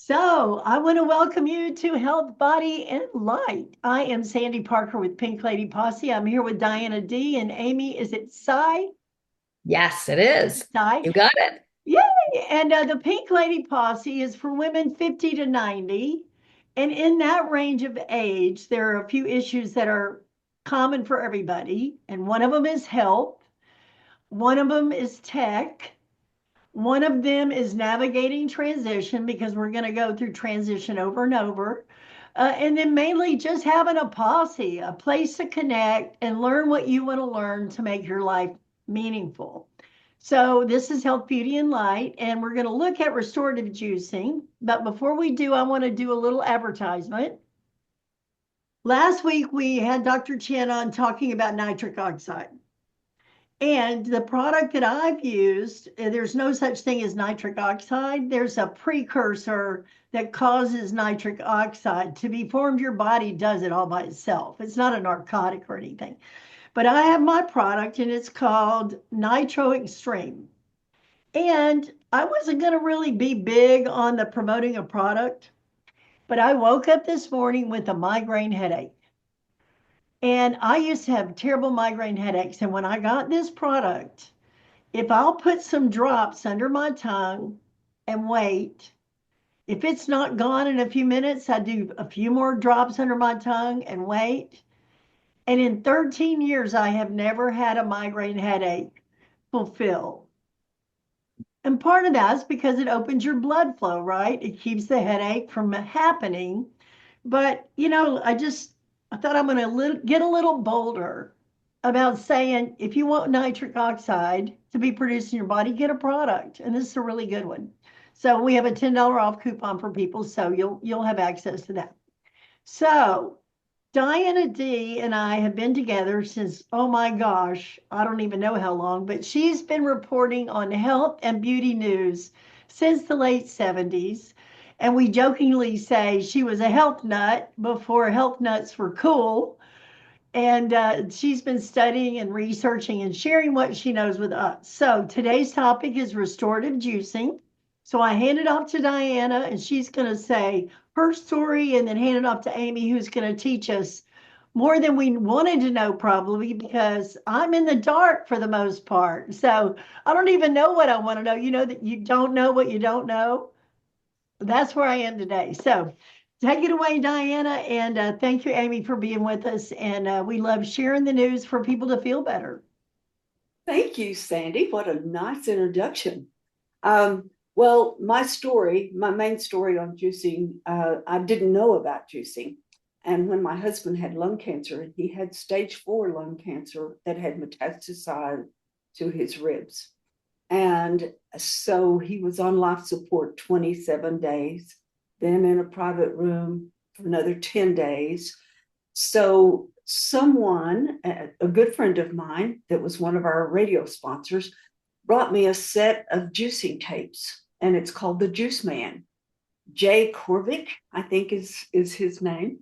So, I want to welcome you to Health, Body, and Light. I am Sandy Parker with Pink Lady Posse. I'm here with Diana D. and Amy. Is it Psy? Yes, it is. Psy? You got it. Yay! And the Pink Lady Posse is for women 50 to 90. And in that range of age, there are a few issues that are common for everybody. And one of them is health, one of them is tech. One of them is navigating transition because we're going to go through transition over and over. And then mainly just having a posse, a place to connect and learn what you want to learn to make your life meaningful. So, this is Health, Beauty, and Light, and we're going to look at restorative juicing. But before we do, I want to do a little advertisement. Last week, we had Dr. Chen on talking about nitric oxide. And the product that I've used, there's no such thing as nitric oxide. There's a precursor that causes nitric oxide to be formed. Your body does it all by itself. It's not a narcotic or anything. But I have my product and it's called Nitro Extreme. And I wasn't going to really be big on the promoting a product, but I woke up this morning with a migraine headache. And I used to have terrible migraine headaches. And when I got this product, if I'll put some drops under my tongue and wait, if it's not gone in a few minutes, I do a few more drops under my tongue and wait. And in 13 years, I have never had a migraine headache fulfill. And part of that's because it opens your blood flow, right? It keeps the headache from happening. But, I thought I'm going to get a little bolder about saying if you want nitric oxide to be produced in your body, get a product. And this is a really good one. So we have a $10 off coupon for people, so you'll have access to that. So Diana D and I have been together since, oh my gosh, I don't even know how long, but she's been reporting on health and beauty news since the late 70s. And we jokingly say she was a health nut before health nuts were cool. And she's been studying and researching and sharing what she knows with us. So today's topic is restorative juicing. So I hand it off to Diana, and she's going to say her story and then hand it off to Amy, who's going to teach us more than we wanted to know, probably because I'm in the dark for the most part. So I don't even know what I want to know. You know that you don't know what you don't know. That's where I am today. So take it away, Diana. And thank you, Amy, for being with us. And we love sharing the news for people to feel better. Thank you, Sandy. What a nice introduction. Well, my main story on juicing, I didn't know about juicing. And when my husband had lung cancer, he had stage 4 lung cancer that had metastasized to his ribs. And so he was on life support 27 days, then in a private room for another 10 days. So someone, a good friend of mine that was one of our radio sponsors, brought me a set of juicing tapes, and it's called The Juice Man. Jay Korvick, I think is his name.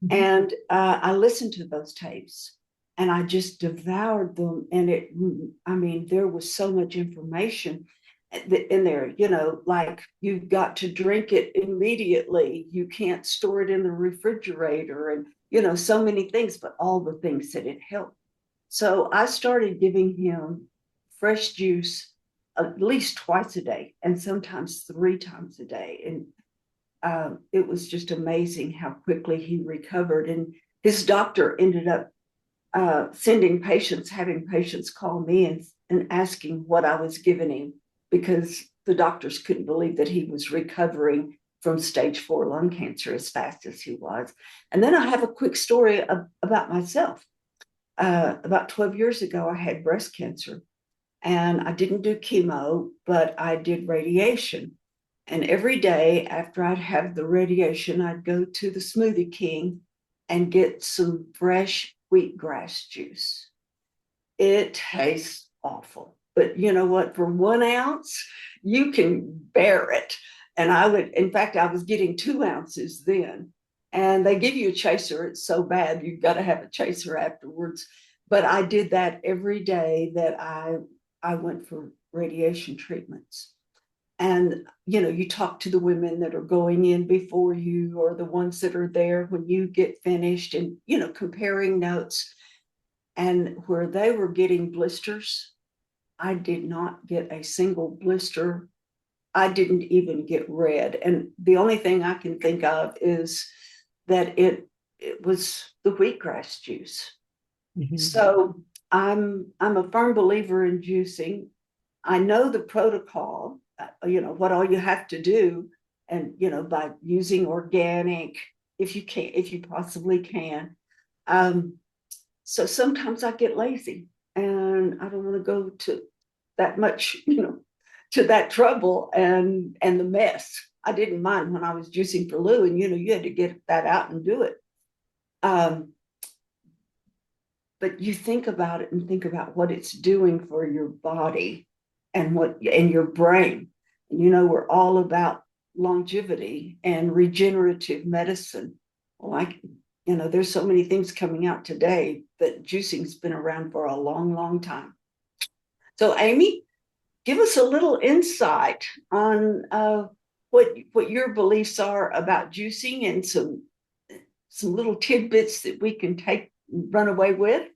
Mm-hmm. And I listened to those tapes and I just devoured them. And there was so much information in there, like you've got to drink it immediately. You can't store it in the refrigerator and, so many things, but all the things that it helped. So I started giving him fresh juice at least twice a day and sometimes 3 times a day. And it was just amazing how quickly he recovered. And his doctor ended up having patients call me and asking what I was giving him because the doctors couldn't believe that he was recovering from stage 4 lung cancer as fast as he was. And then I have a quick story about myself. About 12 years ago, I had breast cancer and I didn't do chemo, but I did radiation. And every day after I'd have the radiation, I'd go to the Smoothie King and get some fresh wheatgrass juice. It tastes awful, but you know what? For 1 ounce, you can bear it. And in fact, I was getting 2 ounces then. And they give you a chaser. It's so bad, you've got to have a chaser afterwards. But I did that every day that I went for radiation treatments. And, you talk to the women that are going in before you or the ones that are there when you get finished and, comparing notes. And where they were getting blisters, I did not get a single blister. I didn't even get red. And the only thing I can think of is that it was the wheatgrass juice. So I'm a firm believer in juicing. I know the protocol, what all you have to do, and by using organic, if you can, if you possibly can. So sometimes I get lazy and I don't want to go to that much, to that trouble and the mess. I didn't mind when I was juicing for Lou, and you had to get that out and do it. Um, but you think about it and think about what it's doing for your body and your brain. We're all about longevity and regenerative medicine. Like, there's so many things coming out today, that juicing's been around for a long, long time. So, Amy, give us a little insight on what your beliefs are about juicing, and some little tidbits that we can take run away with.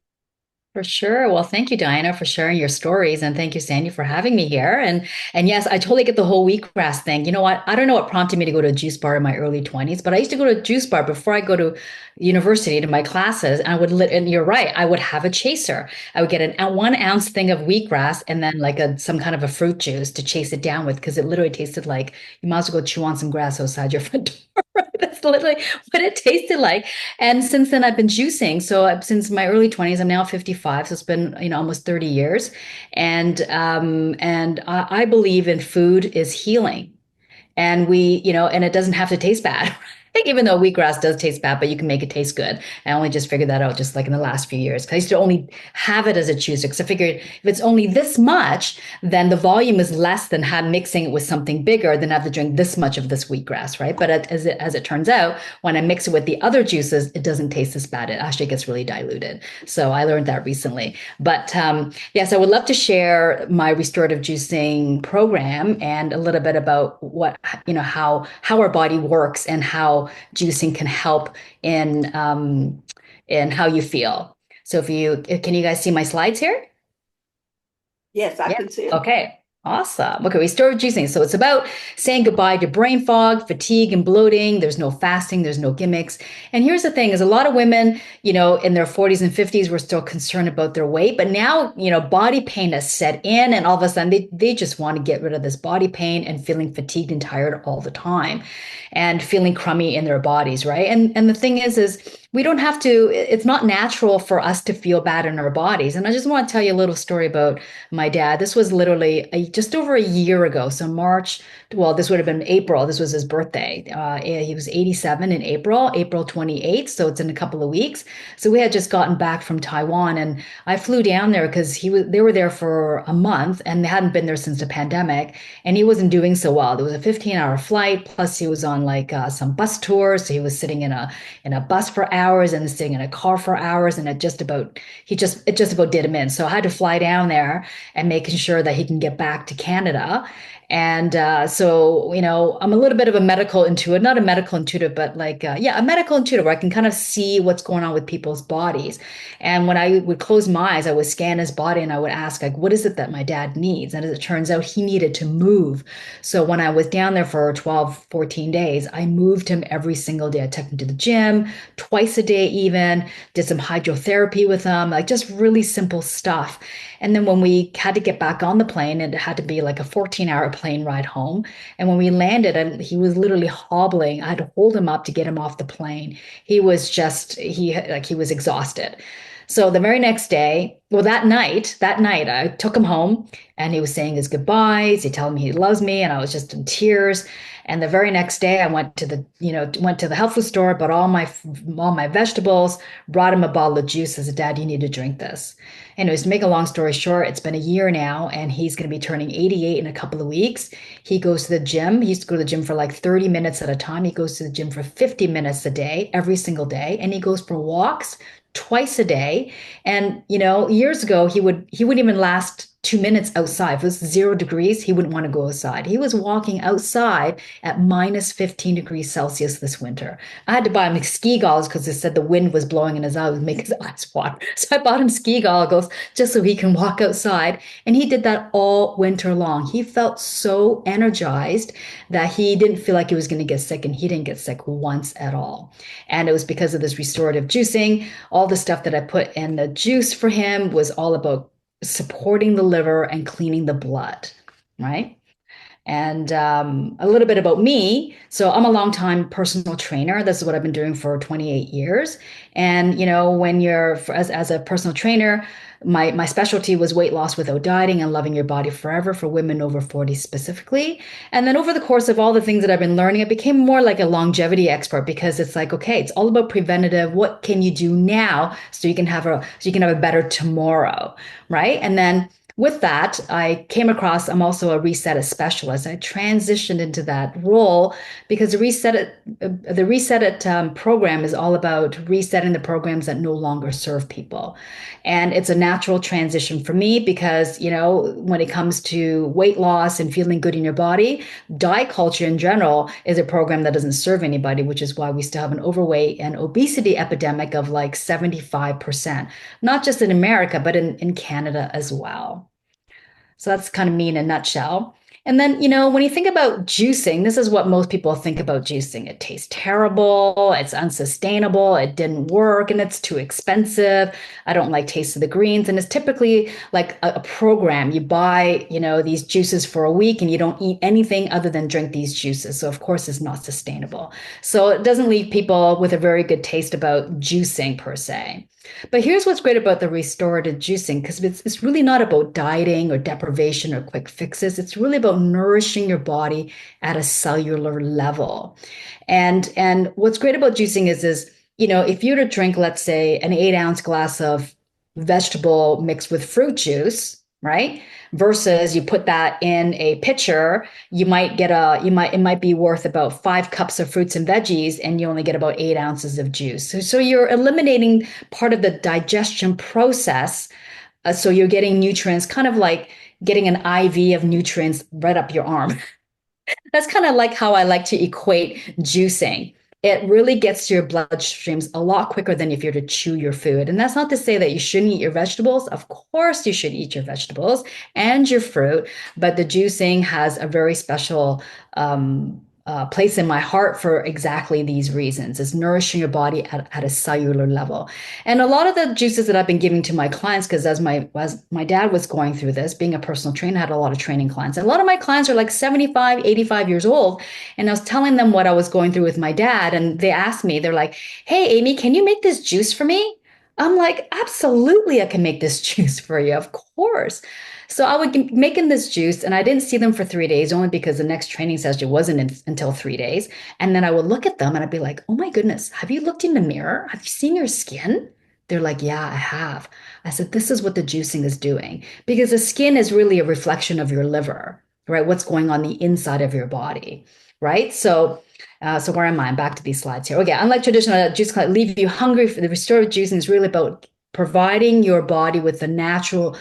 For sure. Well, thank you, Diana, for sharing your stories, and thank you, Sandy, for having me here. And yes, I totally get the whole wheatgrass thing. You know what? I don't know what prompted me to go to a juice bar in my early 20s, but I used to go to a juice bar before I go to university to my classes, and and you're right, I would have a chaser. I would get a 1 ounce thing of wheatgrass and then like some kind of a fruit juice to chase it down with, because it literally tasted like you might as well go chew on some grass outside your front door. Right? That's literally what it tasted like. And since then, I've been juicing. So since my early 20s, I'm now 55. So it's been, almost 30 years. And I believe in food is healing. And and it doesn't have to taste bad. Even though wheatgrass does taste bad, but you can make it taste good. I only just figured that out just like in the last few years. 'Cause I used to only have it as a juicer. Because I figured if it's only this much, then the volume is less than mixing it with something bigger, than have to drink this much of this wheatgrass, right? But as it turns out, when I mix it with the other juices, it doesn't taste as bad. It actually gets really diluted. So I learned that recently. But yes, I would love to share my restorative juicing program and a little bit about how our body works and how juicing can help in how you feel. So can you guys see my slides here? Yes, I Yeah. can see it. Okay. Awesome. Okay, restorative juicing. So it's about saying goodbye to brain fog, fatigue, and bloating. There's no fasting, there's no gimmicks. And here's the thing is a lot of women, in their 40s and 50s were still concerned about their weight, but now, body pain has set in, and all of a sudden they just want to get rid of this body pain and feeling fatigued and tired all the time and feeling crummy in their bodies, right? And the thing is we don't have to, it's not natural for us to feel bad in our bodies. And I just want to tell you a little story about my dad. This was literally just over a year ago. So March, well, this would have been April. This was his birthday. He was 87 in April 28th. So it's in a couple of weeks. So we had just gotten back from Taiwan, and I flew down there because they were there for a month and they hadn't been there since the pandemic, and he wasn't doing so well. There was a 15-hour flight. Plus he was on like some bus tours. So he was sitting in a bus for hours and sitting in a car for hours, and it just about did him in. So I had to fly down there and making sure that he can get back to Canada. And so, I'm a little bit of a medical intuitive, not a medical intuitive, but like, a medical intuitive where I can kind of see what's going on with people's bodies. And when I would close my eyes, I would scan his body and I would ask, like, what is it that my dad needs? And as it turns out, he needed to move. So when I was down there for 12, 14 days, I moved him every single day. I took him to the gym twice a day, even did some hydrotherapy with him, like just really simple stuff. And then when we had to get back on the plane, it had to be like a 14-hour plane ride home. And when we landed, and he was literally hobbling, I had to hold him up to get him off the plane. He was he was exhausted. So the very next day, well, that night, I took him home and he was saying his goodbyes. He told me he loves me, and I was just in tears. And the very next day, I went to the health food store, bought all my vegetables, brought him a bottle of juice. I said, Dad, you need to drink this. Anyways, to make a long story short, it's been a year now, and he's going to be turning 88 in a couple of weeks. He goes to the gym. He used to go to the gym for like 30 minutes at a time. He goes to the gym for 50 minutes a day, every single day, and he goes for walks twice a day. And years ago he wouldn't even last 2 minutes outside. If it was 0 degrees, he wouldn't want to go outside. He was walking outside at minus 15 degrees Celsius this winter. I had to buy him ski goggles because it said the wind was blowing in his eyes, would make his eyes water. So I bought him ski goggles just so he can walk outside. And he did that all winter long. He felt so energized that he didn't feel like he was going to get sick, and he didn't get sick once at all. And it was because of this restorative juicing. All the stuff that I put in the juice for him was all about supporting the liver and cleaning the blood, right? And a little bit about me. So I'm a longtime personal trainer. This is what I've been doing for 28 years. And when you're as a personal trainer, my specialty was weight loss without dieting and loving your body forever for women over 40 specifically. And then over the course of all the things that I've been learning, I became more like a longevity expert, because it's like, okay, it's all about preventative. What can you do now so you can have a better tomorrow, right? And then with that, I came across, I'm also a Reset It specialist. I transitioned into that role because the Reset It program is all about resetting the programs that no longer serve people. And it's a natural transition for me because, when it comes to weight loss and feeling good in your body, diet culture in general is a program that doesn't serve anybody, which is why we still have an overweight and obesity epidemic of like 75%, not just in America, but in Canada as well. So that's kind of me in a nutshell. And then, when you think about juicing, this is what most people think about juicing. It tastes terrible, it's unsustainable, it didn't work, and it's too expensive. I don't like taste of the greens. And it's typically like a program. You buy, these juices for a week and you don't eat anything other than drink these juices. So of course it's not sustainable. So it doesn't leave people with a very good taste about juicing per se. But here's what's great about the restorative juicing, because it's really not about dieting or deprivation or quick fixes. It's really about nourishing your body at a cellular level. And what's great about juicing is if you were to drink, let's say, an 8-ounce glass of vegetable mixed with fruit juice, right? Versus you put that in a pitcher, it might be worth about 5 cups of fruits and veggies, and you only get about 8 ounces of juice. So you're eliminating part of the digestion process. So you're getting nutrients, kind of like getting an IV of nutrients right up your arm. That's kind of like how I like to equate juicing. It really gets to your bloodstreams a lot quicker than if you're to chew your food. And that's not to say that you shouldn't eat your vegetables. Of course, you should eat your vegetables and your fruit, but the juicing has a very special place in my heart for exactly these reasons. It's nourishing your body at a cellular level. And a lot of the juices that I've been giving to my clients, because as my dad was going through this, being a personal trainer, I had a lot of training clients. And a lot of my clients are like 75, 85 years old. And I was telling them what I was going through with my dad. And they asked me, they're like, hey, Amy, can you make this juice for me? I'm like, absolutely, I can make this juice for you. Of course. So I would be making this juice, and I didn't see them for 3 days, only because the next training session wasn't until 3 days. And then I would look at them and I'd be like, oh my goodness, have you looked in the mirror? Have you seen your skin? They're like, yeah, I have. I said, this is what the juicing is doing, because the skin is really a reflection of your liver, right? What's going on the inside of your body, right? So where am I? I'm back to these slides here. Okay, unlike traditional juice, leave you hungry. For the restorative juicing is really about providing your body with the natural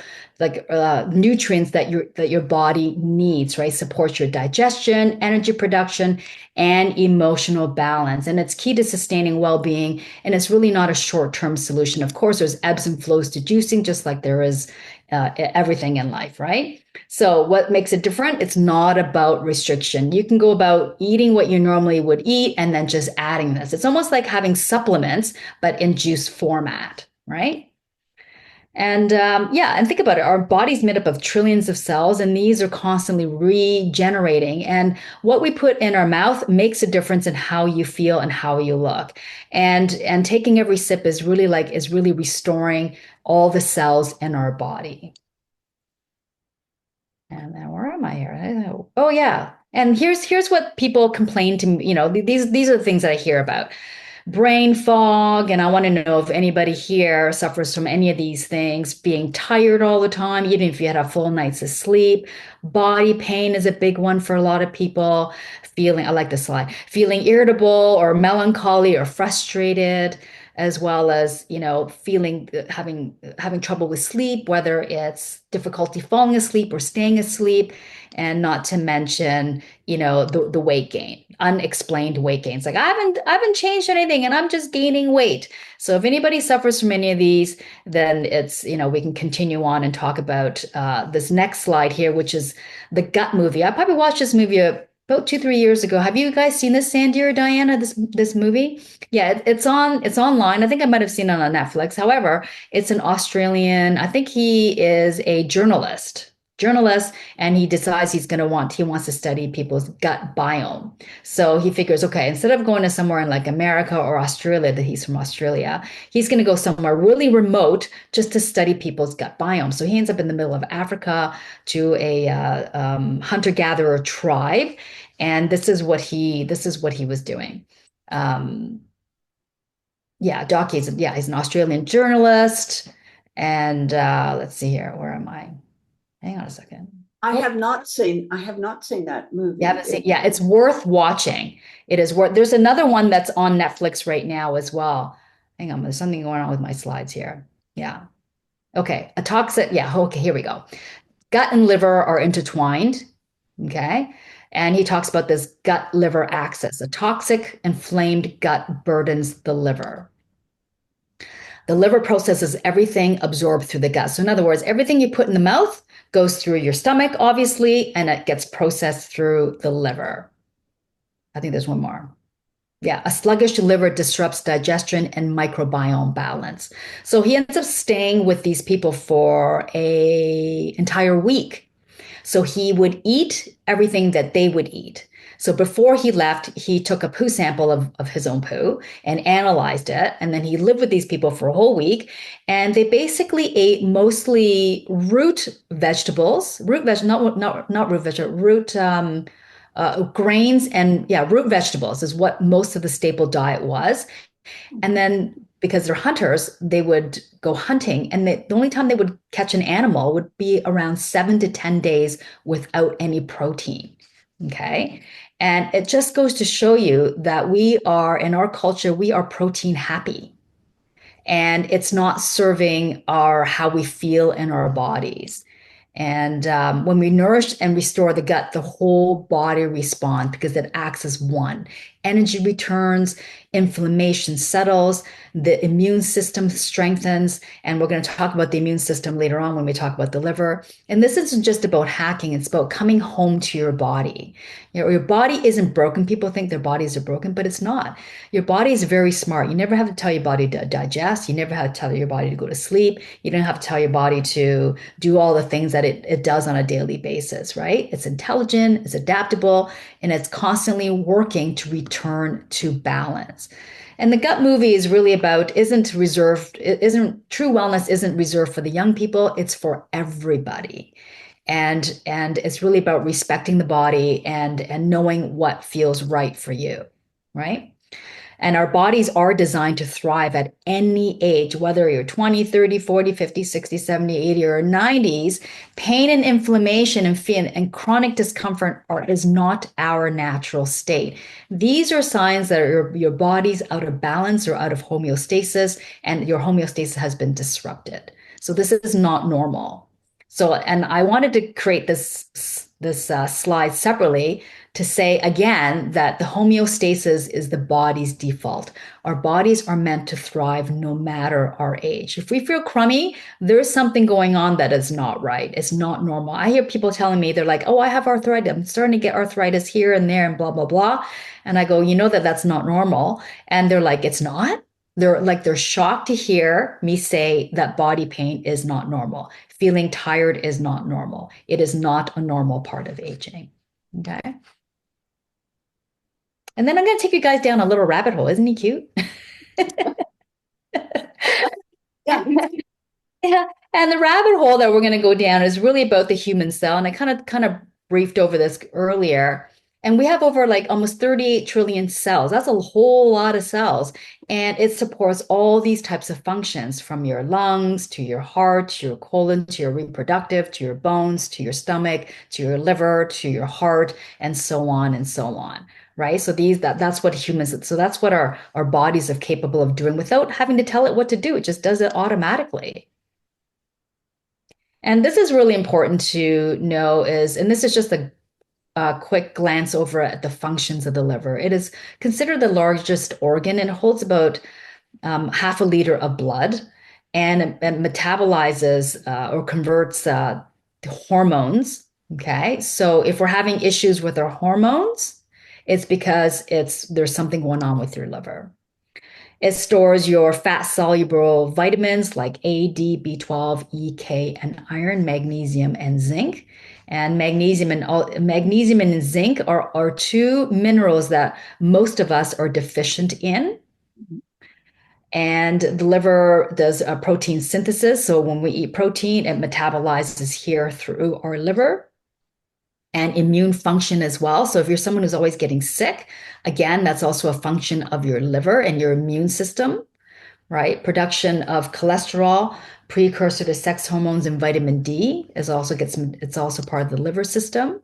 nutrients that your body needs, right? Supports your digestion, energy production, and emotional balance. And it's key to sustaining well-being. And it's really not a short-term solution. Of course, there's ebbs and flows to juicing, just like there is everything in life, right? So what makes it different? It's not about restriction. You can go about eating what you normally would eat and then just adding this. It's almost like having supplements, but in juice format, right? And and think about it. Our body's made up of trillions of cells, and these are constantly regenerating. And what we put in our mouth makes a difference in how you feel and how you look. And taking every sip is really restoring all the cells in our body. And then where am I here? Oh yeah. And here's what people complain to me. These are the things that I hear about. Brain fog, and I want to know if anybody here suffers from any of these things. Being tired all the time, even if you had a full night's of sleep. Body pain is a big one for a lot of people. I like this slide. Feeling irritable or melancholy or frustrated. as well as, feeling having trouble with sleep, whether it's difficulty falling asleep or staying asleep, and not to mention, the weight gain, unexplained weight gains. Like I haven't changed anything and I'm just gaining weight. So if anybody suffers from any of these, then it's, we can continue on and talk about this next slide here, which is the gut movie. I probably watched this movie about 2, 3 years ago. Have you guys seen this, Sandy or Diana? This movie? Yeah, it's online. I think I might have seen it on Netflix. However, it's an Australian. I think he is a journalist, and he decides he wants to study people's gut biome. So he figures, okay, instead of going to somewhere in like America or Australia, that he's from Australia, he's going to go somewhere really remote just to study people's gut biome. So he ends up in the middle of Africa to a hunter-gatherer tribe, and this is what he was doing. He's an Australian journalist, and let's see here, where am I? Hang on a second. I have not seen that movie. You haven't seen, yeah, it's worth watching. It is worth, there's another one that's on Netflix right now as well. Hang on, there's something going on with my slides here. Yeah. Okay. Okay, here we go. Gut and liver are intertwined. Okay. And he talks about this gut liver axis. A toxic, inflamed gut burdens the liver. The liver processes everything absorbed through the gut. So in other words, everything you put in the mouth goes through your stomach, obviously, and it gets processed through the liver. I think there's one more. Yeah, a sluggish liver disrupts digestion and microbiome balance. So he ends up staying with these people for an entire week. So he would eat everything that they would eat. So before he left, he took a poo sample of his own poo and analyzed it. And then he lived with these people for a whole week. And they basically ate mostly root vegetables, grains, and root vegetables is what most of the staple diet was. And then because they're hunters, they would go hunting, and the only time they would catch an animal would be around 7 to 10 days without any protein. Okay. And it just goes to show you that in our culture, we are protein happy, and it's not serving how we feel in our bodies. And when we nourish and restore the gut, the whole body responds because it acts as one. Energy returns, inflammation settles, the immune system strengthens. And we're going to talk about the immune system later on when we talk about the liver. And this isn't just about hacking, it's about coming home to your body. Your body isn't broken. People think their bodies are broken, but it's not. Your body is very smart. You never have to tell your body to digest. You never have to tell your body to go to sleep. You don't have to tell your body to do all the things that it does on a daily basis, right? It's intelligent, it's adaptable, and it's constantly working to return to balance. And the gut movie is really about, true wellness isn't reserved for the young people, it's for everybody. And it's really about respecting the body and knowing what feels right for you, right? And our bodies are designed to thrive at any age, whether you're 20, 30, 40, 50, 60, 70, 80, or 90s. Pain and inflammation and chronic discomfort is not our natural state. These are signs that your body's out of balance or out of homeostasis, and your homeostasis has been disrupted. So this is not normal. So, and I wanted to create this slide separately to say again that the homeostasis is the body's default. Our bodies are meant to thrive no matter our age. If we feel crummy, there's something going on that is not right. It's not normal. I hear people telling me, they're like, oh, I have arthritis. I'm starting to get arthritis here and there and blah, blah, blah. And I go, that's not normal. And they're like, it's not? They're shocked to hear me say that body pain is not normal. Feeling tired is not normal. It is not a normal part of aging. Okay. And then I'm going to take you guys down a little rabbit hole. Isn't he cute? Yeah. Yeah. And the rabbit hole that we're going to go down is really about the human cell. And I kind of briefed over this earlier. And we have over like almost 38 trillion cells. That's a whole lot of cells. And it supports all these types of functions, from your lungs to your heart, to your colon, to your reproductive, to your bones, to your stomach, to your liver, to your heart, and so on and so on. right? So that's what humans, so that's what our bodies are capable of doing without having to tell it what to do. It just does it automatically. And this is really important to know is, and this is just a quick glance over at the functions of the liver. It is considered the largest organ and it holds about half a liter of blood, and it metabolizes or converts hormones. Okay, so if we're having issues with our hormones, it's because there's something going on with your liver. It stores your fat soluble vitamins like A, D, B12, E, K, and iron, magnesium, and zinc. And magnesium and zinc are two minerals that most of us are deficient in. And the liver does a protein synthesis. So when we eat protein, it metabolizes here through our liver, and immune function as well. So if you're someone who's always getting sick, again, that's also a function of your liver and your immune system, right? Production of cholesterol, precursor to sex hormones, and vitamin D it's also part of the liver system.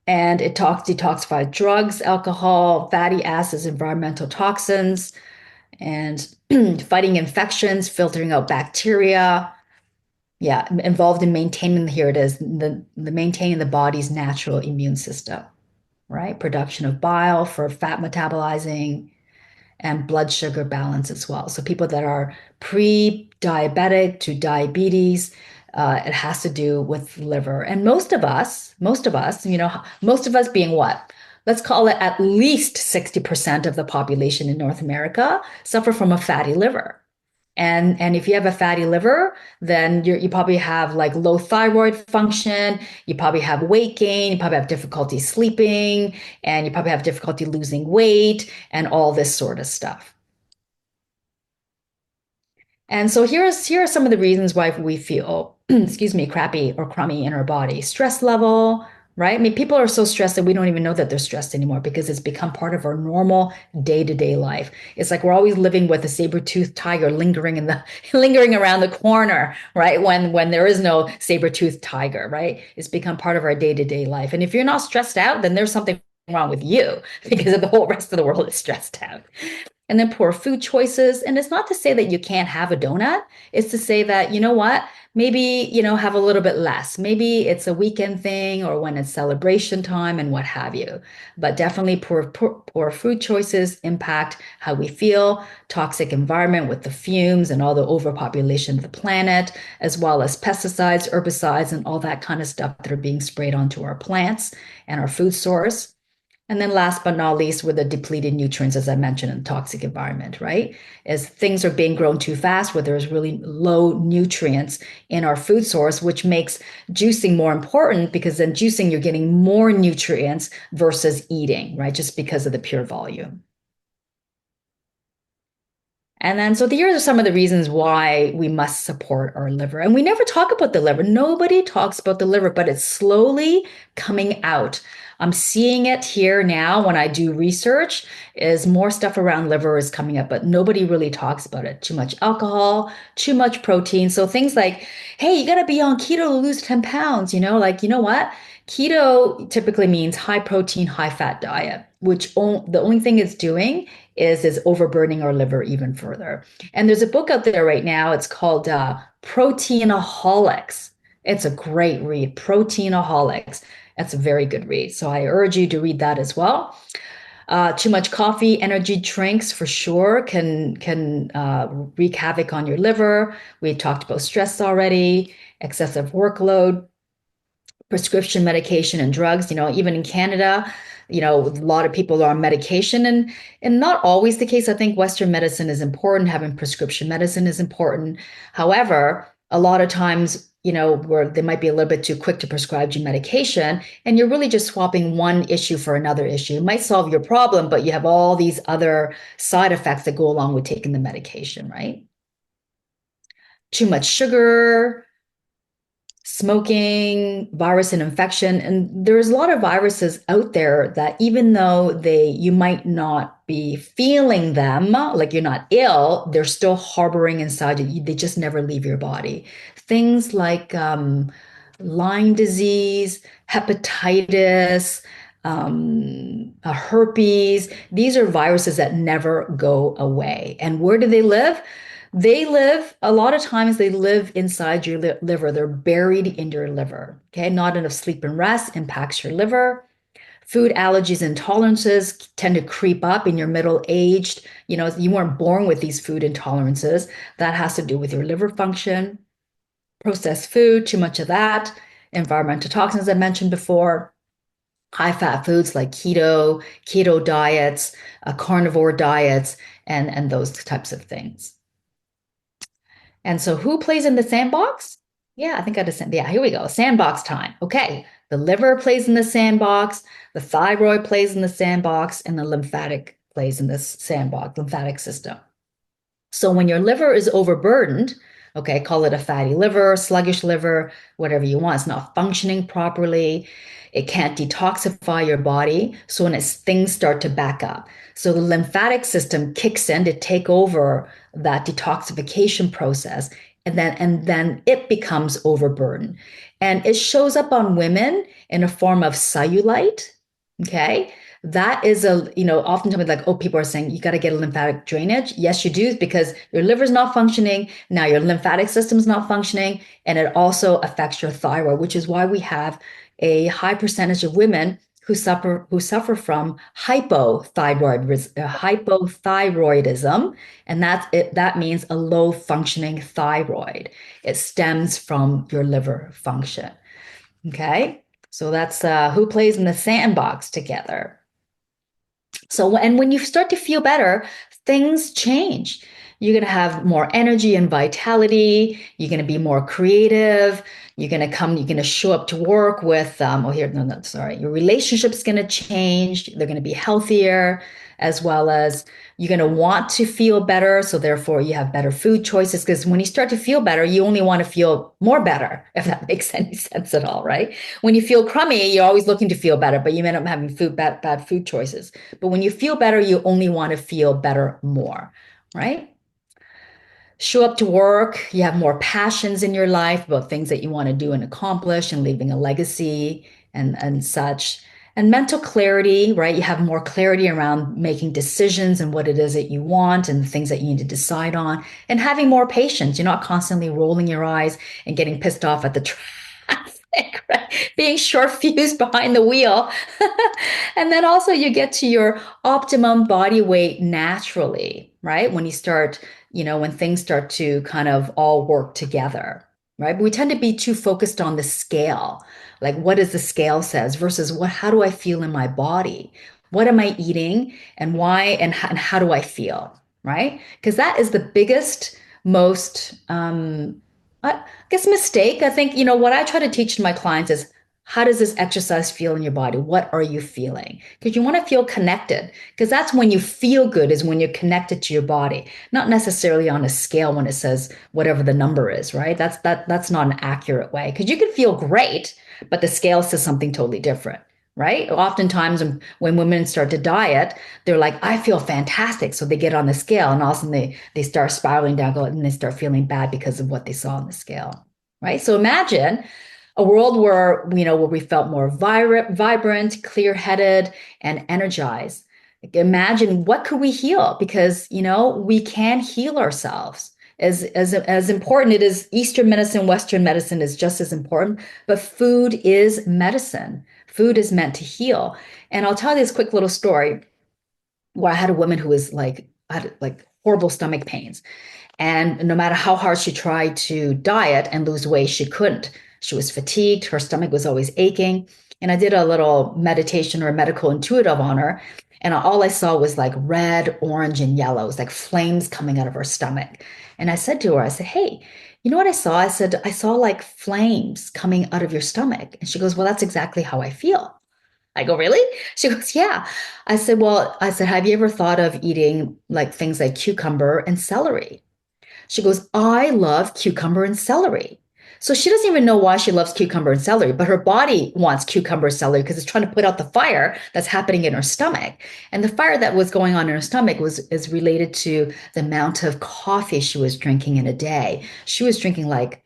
And it detoxifies drugs, alcohol, fatty acids, environmental toxins, and fighting infections, filtering out bacteria. Yeah, involved in maintaining, here it is, the maintaining the body's natural immune system, right? Production of bile for fat metabolizing and blood sugar balance as well. So people that are pre-diabetic to diabetes, it has to do with liver. And most of us, most of us being what? Let's call it at least 60% of the population in North America suffer from a fatty liver. And if you have a fatty liver, then you probably have like low thyroid function, you probably have weight gain, you probably have difficulty sleeping, and you probably have difficulty losing weight and all this sort of stuff. And so here are some of the reasons why we feel, excuse me, crappy or crummy in our body. Stress level, right? I mean, people are so stressed that we don't even know that they're stressed anymore because it's become part of our normal day-to-day life. It's like we're always living with a saber-toothed tiger lingering around the corner, right? When there is no saber-toothed tiger, right? It's become part of our day-to-day life. And if you're not stressed out, then there's something wrong with you because the whole rest of the world is stressed out. And then poor food choices. And it's not to say that you can't have a donut. It's to say that, you know what, maybe, have a little bit less. Maybe it's a weekend thing or when it's celebration time and what have you. But definitely poor food choices impact how we feel, toxic environment with the fumes and all the overpopulation of the planet, as well as pesticides, herbicides, and all that kind of stuff that are being sprayed onto our plants and our food source. And then last but not least, with the depleted nutrients, as I mentioned, in the toxic environment, right? As things are being grown too fast, where there's really low nutrients in our food source, which makes juicing more important because then juicing, you're getting more nutrients versus eating, right? Just because of the pure volume. And then, so here are some of the reasons why we must support our liver. And we never talk about the liver. Nobody talks about the liver, but it's slowly coming out. I'm seeing it here now when I do research, is more stuff around liver is coming up, but nobody really talks about it. Too much alcohol, too much protein. So things like, hey, you got to be on keto to lose 10 pounds, like, you know what? Keto typically means high protein, high fat diet, which the only thing it's doing is overburdening our liver even further. And there's a book out there right now. It's called Proteinaholics. It's a great read, Proteinaholics. That's a very good read. So I urge you to read that as well. Too much coffee, energy drinks for sure can wreak havoc on your liver. We talked about stress already, excessive workload, prescription medication and drugs. Even in Canada, a lot of people are on medication and not always the case. I think Western medicine is important. Having prescription medicine is important. However, a lot of times, where they might be a little bit too quick to prescribe you medication, and you're really just swapping one issue for another issue. It might solve your problem, but you have all these other side effects that go along with taking the medication, right? Too much sugar, smoking, virus and infection. And there's a lot of viruses out there that even though you might not be feeling them, like you're not ill, they're still harboring inside you. They just never leave your body. Things like Lyme disease, hepatitis, herpes. These are viruses that never go away. And where do they live? They live, a lot of times, they live inside your liver. They're buried in your liver. Okay. Not enough sleep and rest impacts your liver. Food allergies and intolerances tend to creep up in your middle aged. You weren't born with these food intolerances. That has to do with your liver function. Processed food, too much of that. Environmental toxins I mentioned before. High fat foods like keto diets, carnivore diets, and those types of things. And so who plays in the sandbox? Yeah, I think I just said, yeah, here we go. Sandbox time. Okay. The liver plays in the sandbox, the thyroid plays in the sandbox, and the lymphatic plays in this sandbox, lymphatic system. So when your liver is overburdened, okay, call it a fatty liver, sluggish liver, whatever you want, it's not functioning properly. It can't detoxify your body. So when things start to back up, so the lymphatic system kicks in to take over that detoxification process, and then it becomes overburdened. And it shows up on women in a form of cellulite. Okay. That is oftentimes like, oh, people are saying you got to get a lymphatic drainage. Yes, you do, because your liver's not functioning. Now your lymphatic system's not functioning, and it also affects your thyroid, which is why we have a high percentage of women who suffer from hypothyroidism, and that means a low functioning thyroid. It stems from your liver function. Okay, so that's who plays in the sandbox together. So, and when you start to feel better, things change. You're going to have more energy and vitality. You're going to be more creative. You're going to show up to work with, your relationship's going to change. They're going to be healthier, as well as you're going to want to feel better. So therefore you have better food choices, because when you start to feel better, you only want to feel more better, if that makes any sense at all, right? When you feel crummy, you're always looking to feel better, but you end up having bad food choices. But when you feel better, you only want to feel better more, right? Show up to work, you have more passions in your life about things that you want to do and accomplish and leaving a legacy and such. And mental clarity, right? You have more clarity around making decisions and what it is that you want and the things that you need to decide on, and having more patience. You're not constantly rolling your eyes and getting pissed off at the traffic, right? Being short fused behind the wheel. And then also you get to your optimum body weight naturally, right? When things start to kind of all work together, right? But we tend to be too focused on the scale, like what does the scale says versus how do I feel in my body? What am I eating and why and how do I feel, right? Because that is the biggest, most, I guess, mistake. I think, what I try to teach to my clients is, how does this exercise feel in your body? What are you feeling? Because you want to feel connected, because that's when you feel good, is when you're connected to your body, not necessarily on a scale when it says whatever the number is, right? That's not an accurate way, because you can feel great, but the scale says something totally different, right? Oftentimes when women start to diet, they're like, I feel fantastic. So they get on the scale and all of a sudden they start spiraling down and they start feeling bad because of what they saw on the scale, right? So imagine a world where we felt more vibrant, clear-headed, and energized. Imagine what could we heal, because we can heal ourselves. As important it is, Eastern medicine, Western medicine is just as important, but food is medicine. Food is meant to heal. And I'll tell you this quick little story where I had a woman who had horrible stomach pains. And no matter how hard she tried to diet and lose weight, she couldn't. She was fatigued. Her stomach was always aching. And I did a little meditation or medical intuitive on her. And all I saw was like red, orange, and yellows, like flames coming out of her stomach. And I said to her, I said, hey, you know what I saw? I said, I saw like flames coming out of your stomach. And she goes, well, that's exactly how I feel. I go, really? She goes, yeah. I said, have you ever thought of eating like things like cucumber and celery? She goes, I love cucumber and celery. So she doesn't even know why she loves cucumber and celery, but her body wants cucumber and celery because it's trying to put out the fire that's happening in her stomach. And the fire that was going on in her stomach is related to the amount of coffee she was drinking in a day. She was drinking like,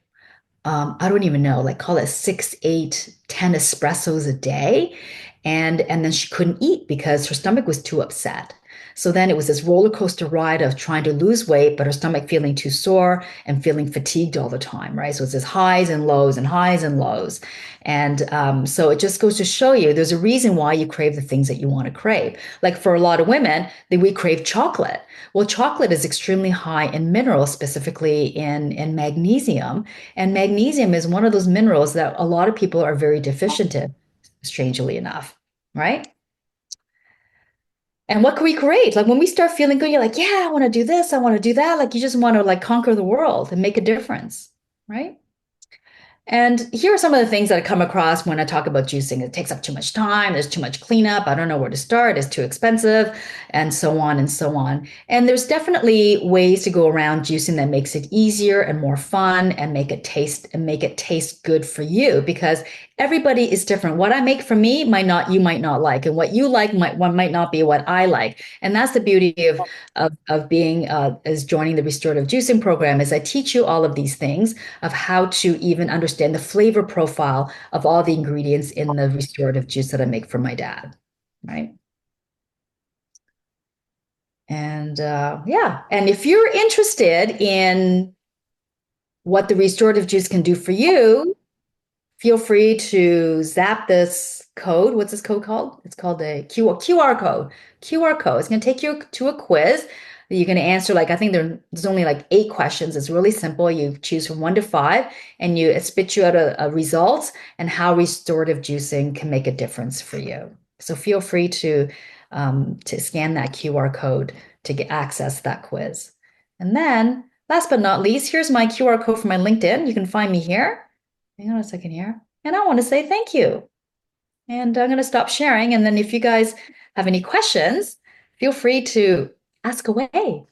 I don't even know, like call it 6, 8, 10 espressos a day. and then she couldn't eat because her stomach was too upset. So then it was this roller coaster ride of trying to lose weight, but her stomach feeling too sore and feeling fatigued all the time, right? So it's this highs and lows and highs and lows. And so it just goes to show you there's a reason why you crave the things that you want to crave. Like for a lot of women, we crave chocolate. Well, chocolate is extremely high in minerals, specifically in magnesium. And magnesium is one of those minerals that a lot of people are very deficient in, strangely enough, right? And what can we create? Like when we start feeling good, you're like, yeah, I want to do this, I want to do that. Like you just want to like conquer the world and make a difference, right? And here are some of the things that I come across when I talk about juicing. It takes up too much time, there's too much cleanup, I don't know where to start, it's too expensive, and so on and so on. And there's definitely ways to go around juicing that makes it easier and more fun and make it taste good for you because everybody is different. What I make for me might not you might not like, and what you like might not be what I like. And that's the beauty of being as joining the restorative juicing program is I teach you all of these things of how to even understand the flavor profile of all the ingredients in the restorative juice that I make for my dad, right? And yeah, and if you're interested in what the restorative juice can do for you, feel free to zap this code. What's this code called? It's called a QR code. QR code. It's going to take you to a quiz that you're going to answer. Like, I think there's only like 8 questions. It's really simple. You choose from 1 to 5 and it spits you out a results and how restorative juicing can make a difference for you. So feel free to scan that QR code to get access to that quiz. And then last but not least, here's my QR code for my LinkedIn. You can find me here. Hang on a second here. And I want to say thank you. And I'm going to stop sharing. And then if you guys have any questions, feel free to ask away.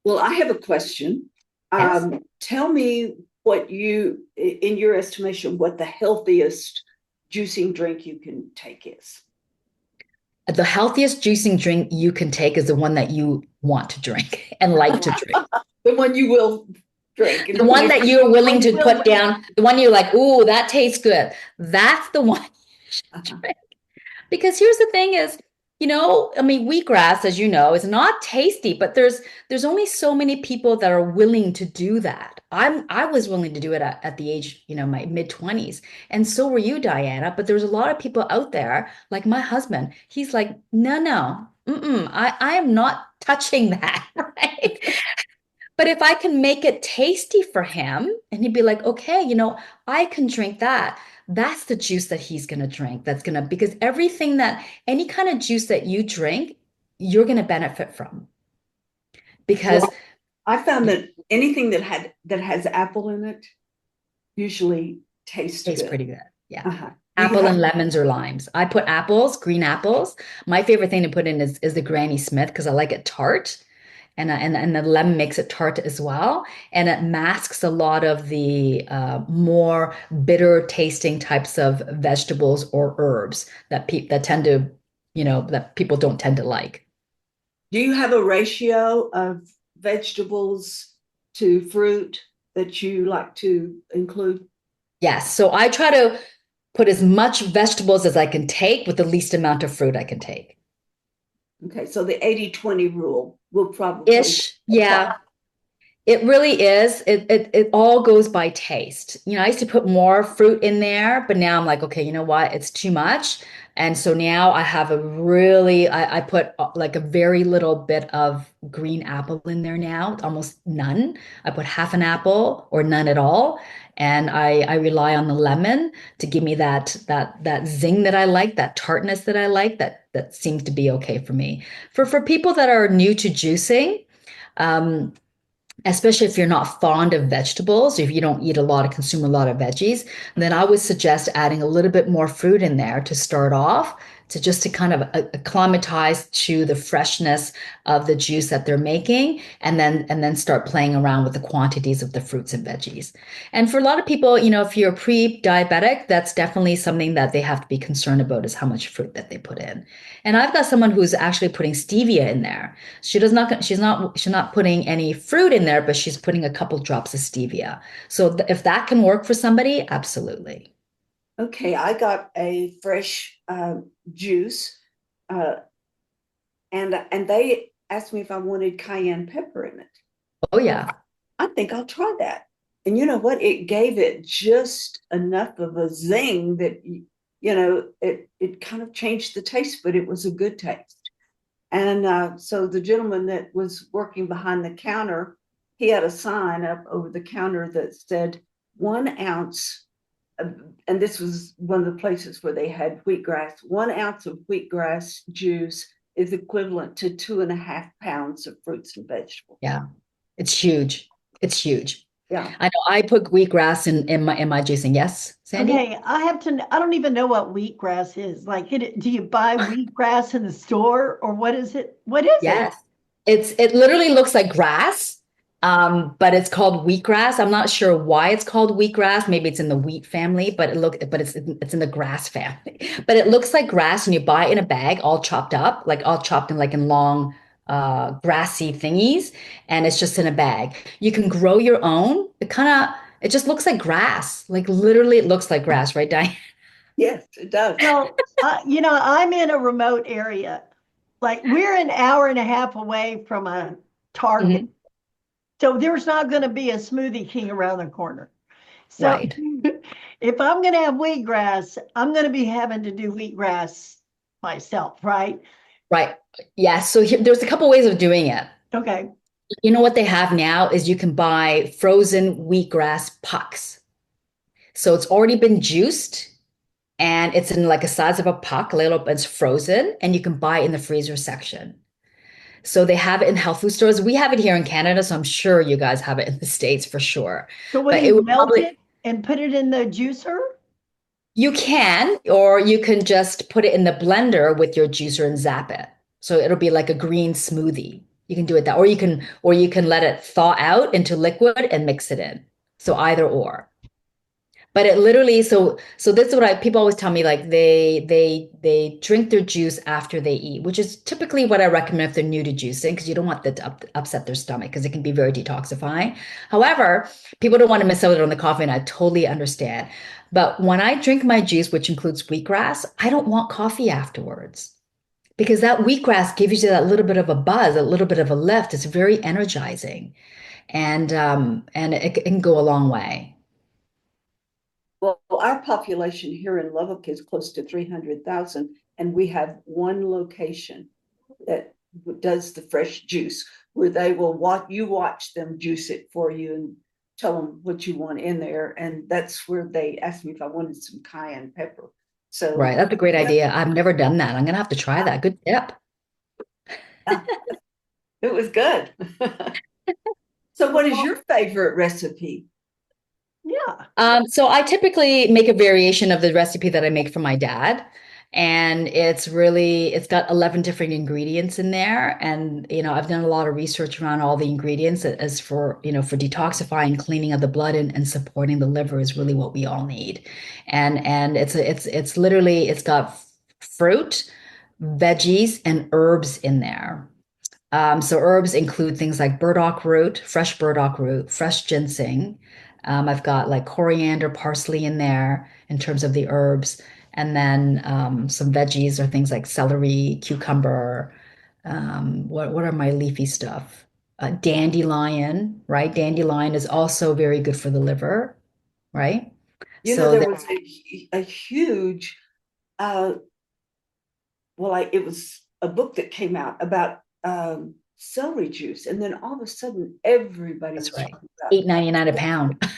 Well, I have a question. Yes. Tell me what in your estimation, what the healthiest juicing drink you can take is. The healthiest juicing drink you can take is the one that you want to drink and like to drink. The one you will drink. The one that you're willing to put down, the one you're like, ooh, that tastes good. That's the one you should drink. Because here's the thing is, I mean, wheatgrass, as you know, is not tasty, but there's only so many people that are willing to do that. I was willing to do it at the age, my mid-20s. And so were you, Diana. But there's a lot of people out there, like my husband. He's like, no, I am not touching that, right? But if I can make it tasty for him, and he'd be like, okay, I can drink that. That's the juice that he's going to drink. Because any kind of juice that you drink, you're going to benefit from. Because well, I found that anything that has apple in it usually tastes good. Pretty good. Yeah. Uh-huh. Apple and lemons or limes. I put apples, green apples. My favorite thing to put in is the Granny Smith because I like it tart. And the lemon makes it tart as well. And it masks a lot of the more bitter tasting types of vegetables or herbs that tend to, that people don't tend to like. Do you have a ratio of vegetables to fruit that you like to include? Yes. So I try to put as much vegetables as I can take with the least amount of fruit I can take. Okay, so the 80-20 rule will probably yeah. It really is. It all goes by taste. I used to put more fruit in there, but now I'm like, okay, you know what? It's too much. And so now I have I put like a very little bit of green apple in there now, almost none. I put half an apple or none at all. And I rely on the lemon to give me that zing that I like, that tartness that I like, that seems to be okay for me. For people that are new to juicing, especially if you're not fond of vegetables, if you don't consume a lot of veggies, then I would suggest adding a little bit more fruit in there to start off, to kind of acclimatize to the freshness of the juice that they're making, and then start playing around with the quantities of the fruits and veggies. And for a lot of people, if you're pre-diabetic, that's definitely something that they have to be concerned about, is how much fruit that they put in. And I've got someone who's actually putting stevia in there. She's not putting any fruit in there, but she's putting a couple drops of stevia. So if that can work for somebody, absolutely. Okay, I got a fresh juice, uh, and they asked me if I wanted cayenne pepper in it. Oh Well, yeah. I think I'll try that. And you know what? It gave it just enough of a zing that it kind of changed the taste, but it was a good taste. And so the gentleman that was working behind the counter, he had a sign up over the counter that said 1 ounce, and this was one of the places where they had wheatgrass. 1 ounce of wheatgrass juice is equivalent to 2.5 pounds of fruits and vegetables. Yeah. It's huge. It's huge. Yeah. I know I put wheatgrass in my juicing. Yes, Sandy? Okay, I don't even know what wheatgrass is. Like, do you buy wheatgrass in the store or what is it? What is it? Yes. It literally looks like grass, but it's called wheatgrass. I'm not sure why it's called wheatgrass. Maybe it's in the wheat family, but it's in the grass family. But it looks like grass, and you buy it in a bag, all chopped up, like all chopped in like in long, grassy thingies, and it's just in a bag. You can grow your own. It just looks like grass. Like literally, it looks like grass, right, Diane? Yes, it does. Well, I'm in a remote area. Like, we're an hour and a half away from a Target. Mhm. So there's not going to be a Smoothie King around the corner. So Right. if I'm going to have wheatgrass, I'm going to be having to do wheatgrass myself, right? Right. Yeah. So there's a couple ways of doing it. Okay. You know what they have now is you can buy frozen wheatgrass pucks. So it's already been juiced and it's in like a size of a puck, a little, it's frozen, and you can buy it in the freezer section. So they have it in health food stores. We have it here in Canada, so I'm sure you guys have it in the States for sure. So what do But you it would melt probably, it and put it in the juicer? you can, or you can just put it in the blender with your juicer and zap it. So it'll be like a green smoothie. You can do it that, or you can let it thaw out into liquid and mix it in. So either or. But it literally, so this is what people always tell me, like they drink their juice after they eat, which is typically what I recommend if they're new to juicing, because you don't want that to upset their stomach because it can be very detoxifying. However, people don't want to miss out on the coffee, and I totally understand. But when I drink my juice, which includes wheatgrass, I don't want coffee afterwards because that wheatgrass gives you that little bit of a buzz, a little bit of a lift. It's very energizing, and it can go a long way. Well, our population here in Lubbock is close to 300,000, and we have one location that does the fresh juice where they will watch them juice it for you and tell them what you want in there. And that's where they asked me if I wanted some cayenne pepper. So Right. That's a great idea. I've never done that. I'm gonna have to try that. Good tip. yeah, it was good. So, what is Well, your favorite recipe? yeah. So I typically make a variation of the recipe that I make for my dad. And it's got 11 different ingredients in there. And, I've done a lot of research around all the ingredients as for detoxifying, cleaning of the blood and supporting the liver is really what we all need. And it's literally, it's got fruit, veggies, and herbs in there. So herbs include things like fresh burdock root, fresh ginseng. I've got like coriander, parsley in there in terms of the herbs, and then some veggies or things like celery, cucumber. What are my leafy stuff? Dandelion, right? Dandelion is also very good for the liver, right? You know, So there that, was a huge, uh, it was a book that came out about celery juice, and then all of a sudden, everybody that's was right. talking about. 8.99 a pound.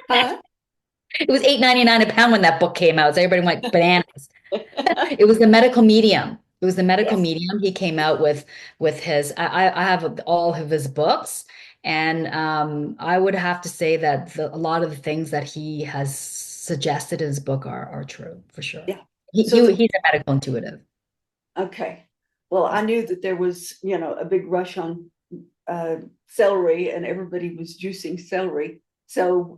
Huh? It was 8.99 a pound when that book came out. So everybody went bananas. It was the medical medium. It was the medical Yes. medium. He came out with his. I have all of his books, and I would have to say that a lot of the things that he has suggested in his book are true for sure. Yeah. So He's a medical intuitive. okay. Well, I knew that there was, a big rush on uh, celery, and everybody was juicing celery. So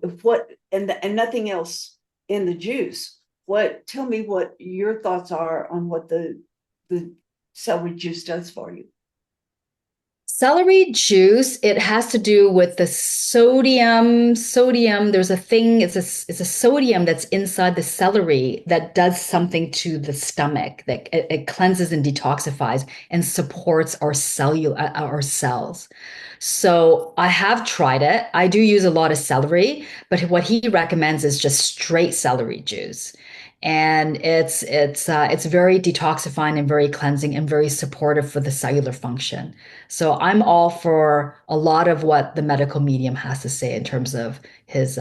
and nothing else in the juice. Tell me what your thoughts are on what the celery juice does for you. Celery juice, it has to do with the sodium. Sodium, there's a thing, it's a sodium that's inside the celery that does something to the stomach, that it cleanses and detoxifies and supports our cells. So I have tried it. I do use a lot of celery, but what he recommends is just straight celery juice. And it's very detoxifying and very cleansing and very supportive for the cellular function. So I'm all for a lot of what the medical medium has to say in terms of his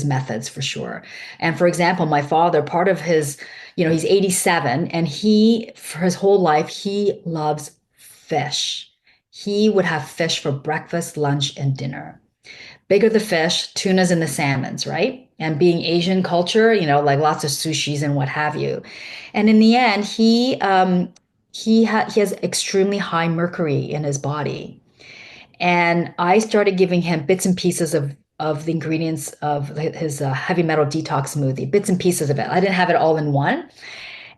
methods for sure. And for example, my father, part of his, he's 87 and he for his whole life he loves fish. He would have fish for breakfast, lunch, and dinner. Bigger the fish, tunas and the salmons, right? And being Asian culture, like lots of sushis and what have you. And in the end, he has extremely high mercury in his body. And I started giving him bits and pieces of the ingredients of his heavy metal detox smoothie, bits and pieces of it. I didn't have it all in one.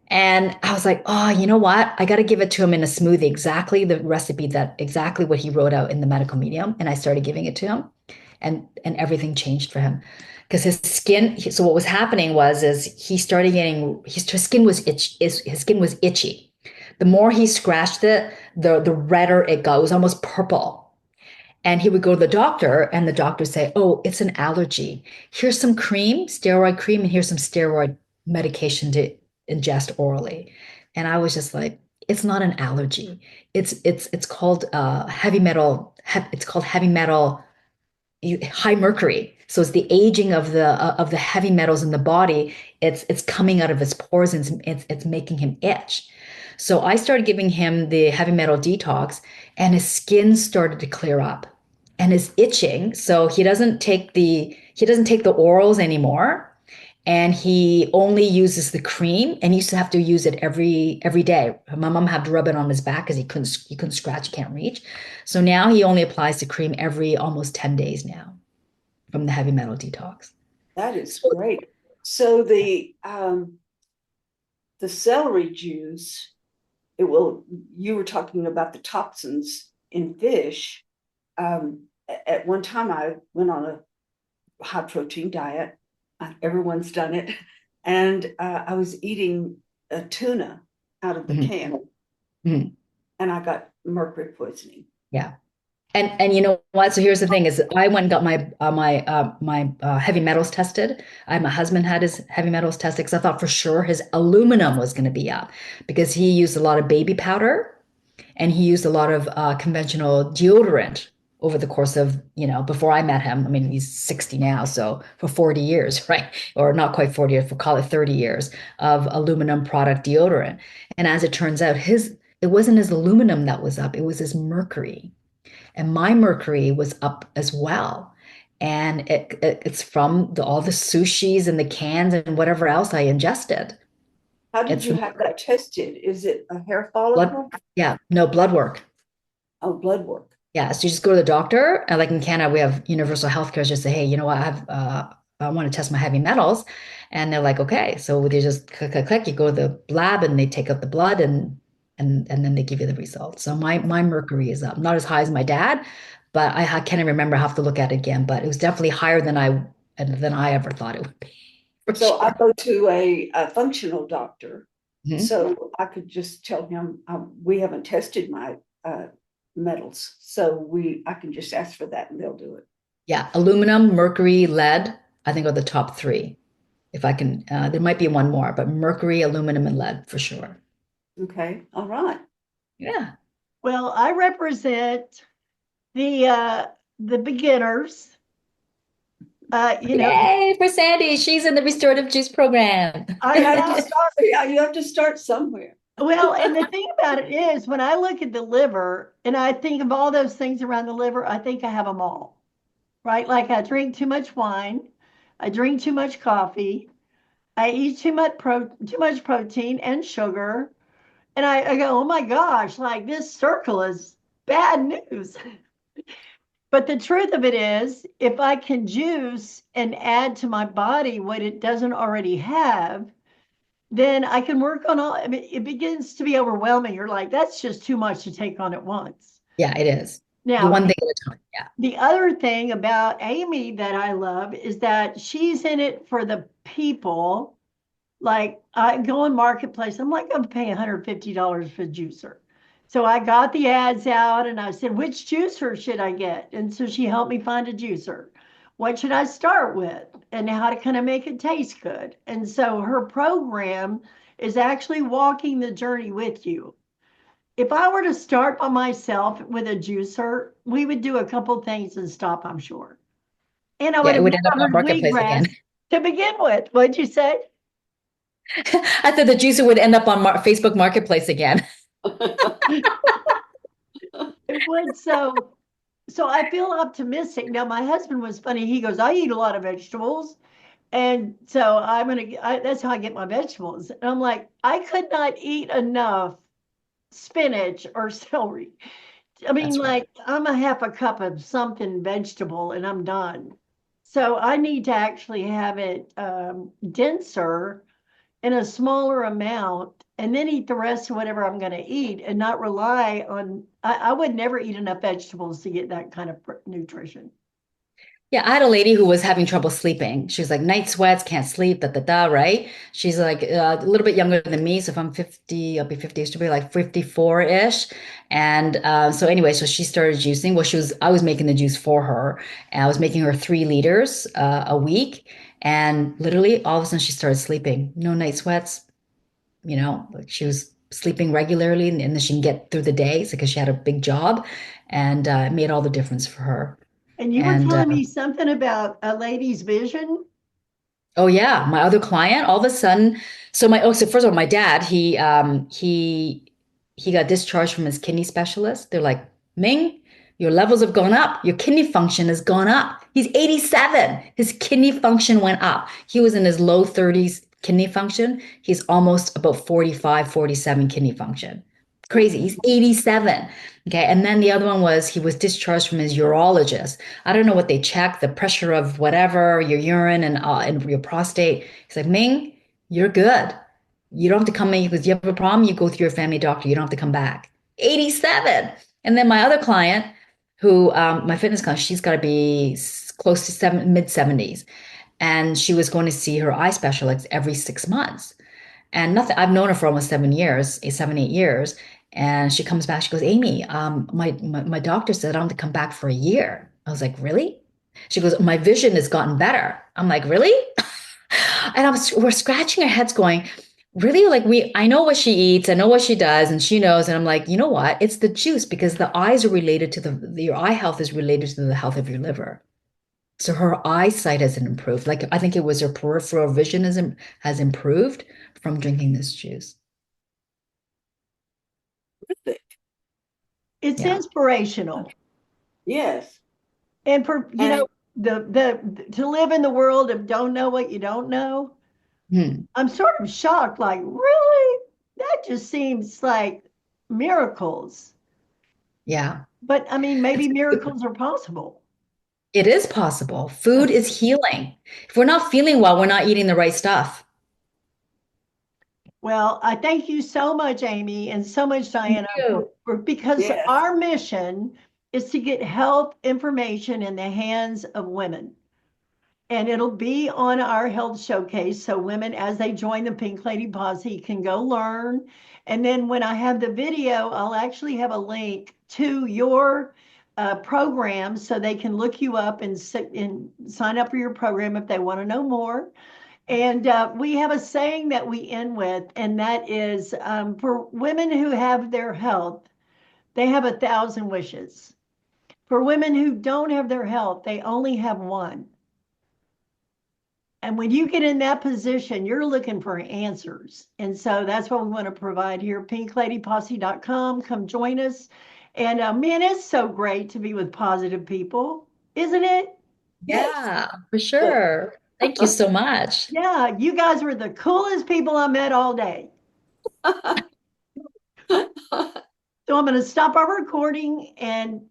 And I was like, oh, you know what? I got to give it to him in a smoothie, exactly the recipe exactly what he wrote out in the medical medium. And I started giving it to him and everything changed for him because his skin. So what was happening is he started getting, his skin was his skin was itchy. The more he scratched it, the redder it got. It was almost purple. And he would go to the doctor, and the doctor would say, "Oh, it's an allergy. Here's some cream, steroid cream, and here's some steroid medication to ingest orally." And I was just like, "It's not an allergy. It's called heavy metal. It's called heavy metal, high mercury. So it's the aging of the heavy metals in the body. It's coming out of his pores and it's making him itch." So I started giving him the heavy metal detox, and his skin started to clear up, and his itching. So he doesn't take the orals anymore, and he only uses the cream. And he used to have to use it every day. My mom had to rub it on his back because he couldn't scratch, he can't reach. So now he only applies the cream every almost 10 days now from the heavy metal detox. That is So great. So the celery juice, you were talking about the toxins in fish. At one time I went on a high protein diet. Everyone's done it. And I was eating a tuna out of the mhm, can mhm, and I got mercury poisoning. yeah. And you know what? So here's the thing: is I went and got my heavy metals tested. My husband had his heavy metals tested because I thought for sure his aluminum was going to be up because he used a lot of baby powder and he used a lot of conventional deodorant over the course of, before I met him. I mean, he's 60 now, so for 40 years, right? Or not quite 40 years, for call it 30 years of aluminum product deodorant. And as it turns out, it wasn't his aluminum that was up, it was his mercury. And my mercury was up as well. And it's from all the sushis and the cans and whatever else I ingested. How did It's you the have that tested? Is it a hair blood, follicle? yeah, no blood work. Oh, blood work. Yeah, so you just go to the doctor, and like in Canada, we have universal healthcare. Just say, hey, you know what, I want to test my heavy metals, and they're like, okay. So they just click, click, click. You go to the lab, and they take out the blood, and then they give you the results. So my mercury is up, not as high as my dad, but I can't even remember. I have to look at it again, but it was definitely higher than I ever thought it would be, for So I sure. go to a functional doctor, Mhm. so I could just tell him we haven't tested my metals, so I can just ask for that and they'll do it. Yeah, aluminum, mercury, lead, I think are the top three. If I can, there might be one more, but mercury, aluminum, and lead for sure. Okay, all right. Yeah. Well, I represent the beginners. You know, Yay for Sandy. She's in the restorative juice program. I You have to know. start. Yeah, you have to start somewhere. Well, and the thing about it is, when I look at the liver and I think of all those things around the liver, I think I have them all, right? Like I drink too much wine, I drink too much coffee, I eat too much protein and sugar, and I go, oh my gosh, like this circle is bad news. But the truth of it is, if I can juice and add to my body what it doesn't already have, then I can work on all. I mean, it begins to be overwhelming. You're like, that's just too much to take on at once. Yeah, it is. The Now, one thing at a time. Yeah. the other thing about Amy that I love is that she's in it for the people. Like I go in marketplace, I'm like, I'm paying $150 for a juicer. So I got the ads out and I said, which juicer should I get? And so she helped me find a juicer. What should I start with? And how to kind of make it taste good. And so her program is actually walking the journey with you. If I were to start by myself with a juicer, we would do a couple things and stop, I'm sure. And I Yeah, would it have would end up never on heard Marketplace wheatgrass again. to begin with. What'd you say? I thought the juicer would end up on Facebook Marketplace again. It would. So I feel optimistic. Now, my husband was funny. He goes, I eat a lot of vegetables. And so that's how I get my vegetables. And I'm like, I could not eat enough spinach or celery. I mean, That's right. like, I'm a half a cup of something vegetable and I'm done. So I need to actually have it denser in a smaller amount and then eat the rest of whatever I'm going to eat and not rely on, I would never eat enough vegetables to get that kind of nutrition. Yeah, I had a lady who was having trouble sleeping. She was like night sweats, can't sleep, da da da, right? She's like a little bit younger than me. So if I'm 50, I'll be 50, she'll be like 54-ish. And so anyway, so she started juicing. Well, I was making the juice for her. And I was making her 3 liters a week. And literally all of a sudden she started sleeping. No night sweats, like she was sleeping regularly and then she can get through the days because she had a big job. And it made all the difference for her. And you were And telling me something about a lady's vision. oh yeah, my other client, all of a sudden, so first of all, my dad, he got discharged from his kidney specialist. They're like, Ming, your levels have gone up. Your kidney function has gone up. He's 87. His kidney function went up. He was in his low 30s kidney function. He's almost about 45, 47 kidney function. Crazy. He's 87. Okay. And then the other one was he was discharged from his urologist. I don't know what they check, the pressure of whatever, your urine and your prostate. He's like, Ming, you're good. You don't have to come in because you have a problem. You go through your family doctor. You don't have to come back. 87. And then my other client, who my fitness client, she's got to be close to mid 70s. And she was going to see her eye specialist every 6 months. And nothing, I've known her for almost 7 years, 8 years. And she comes back, she goes, Amy, my doctor said I'm to come back for a year. I was like, really? She goes, my vision has gotten better. I'm like, really? And we're scratching our heads going, really? Like I know what she eats, I know what she does, and she knows. And I'm like, you know what? It's the juice because the eyes are related to your eye health is related to the health of your liver. So her eyesight hasn't improved. Like I think it was her peripheral vision has improved from drinking this juice. It's Yeah. inspirational. Yes. And for, And the to live in the world of don't know what you don't know, Hmm. I'm sort of shocked, like, really? That just seems like miracles. Yeah. But I mean, maybe miracles are possible. It is possible. Food is healing. If we're not feeling well, we're not eating the right stuff. Well, I thank you so much, Amy, and so much, Thank Diana, you. because yes, our mission is to get health information in the hands of women. And it'll be on our health showcase. So women, as they join the Pink Lady Posse, can go learn. And then when I have the video, I'll actually have a link to your program so they can look you up and sign up for your program if they want to know more. And we have a saying that we end with, and that is for women who have their health, they have 1,000 wishes. For women who don't have their health, they only have one. And when you get in that position, you're looking for answers. And so that's what we want to provide here. PinkLadyPosse.com. Come join us. And man, it's so great to be with positive people, isn't it? yes. Yeah, for But sure. Thank you so much. Yeah, you guys were the coolest people I met all day. So I'm going to stop our recording and